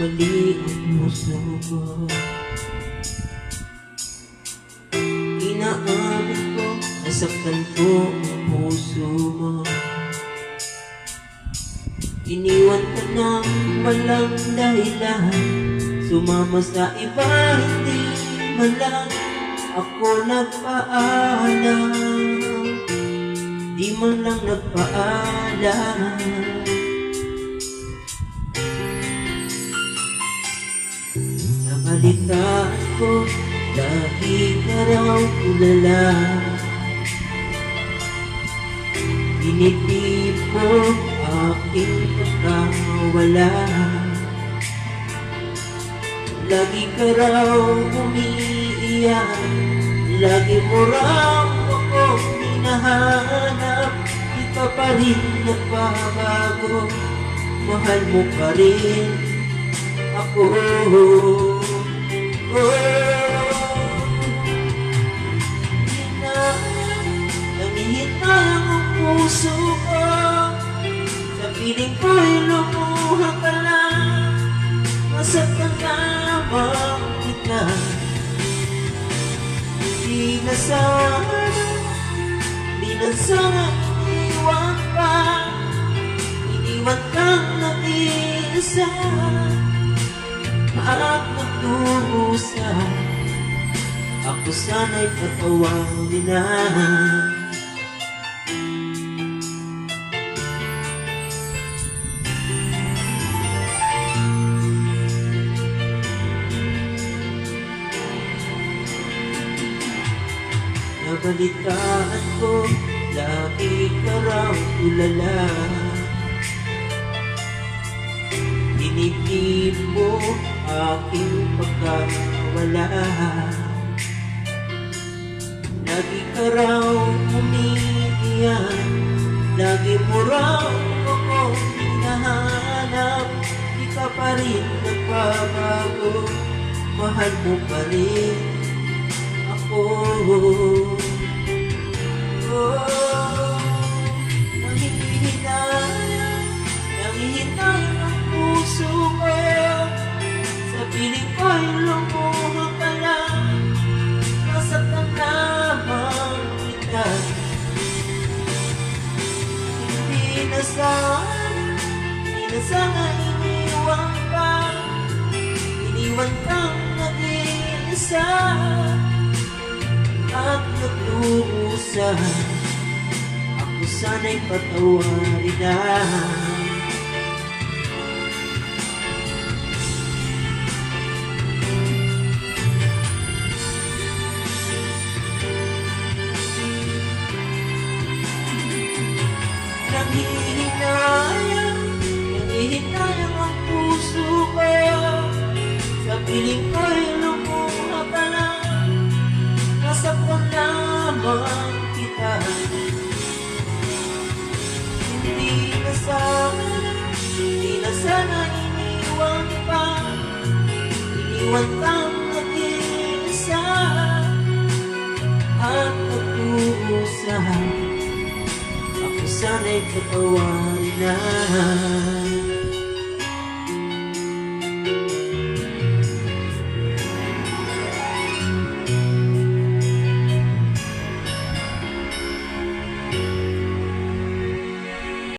mali ang puso ko. Inaamin ko, nasaktan ko ang puso mo. Iniwan ka nang walang dahilan, sumama sa iba, hindi man lang ako nagpaalam. Di man lang nagpaalam. Nakalitaan ko, lagi ka raw tulala. Dinitip mo aking pagkawala. Lagi ka raw umiiyak, lagi mo raw akong hinahanap. Di ka pa rin nagbabago, mahal mo pa rin ako. Nanghihintay ang puso ko, sa piling ko'y lumuha ka lang. Masaktan lamang kita, di na sana iniwan pa. Iniwan kang nag-iisa at nagdurusa. Ako sana'y patawarin na. Nabalitaan ko, lagi ka raw tulala. Dinitip mo aking pagkawala. Lagi ka raw umiiyak, lagi mo raw akong hinahanap. Di ka pa rin nagbabago, mahal mo pa rin ako. Nanghihintay ang puso ko, sa piling ko'y lumuha ka lang. Nasaktan lamang kita, hindi na sana iniwan pa. Iniwan kang nag-iisa at nagdurusa. Ako sana'y patawarin na. Nanghihintayang ang puso ko, sa piling ko'y lumuha ka lang. Nasaktan lamang kita, hindi na sana iniwan pa. Iniwan kang nag-iisa at nagdurusa. Ako sana'y patawarin na.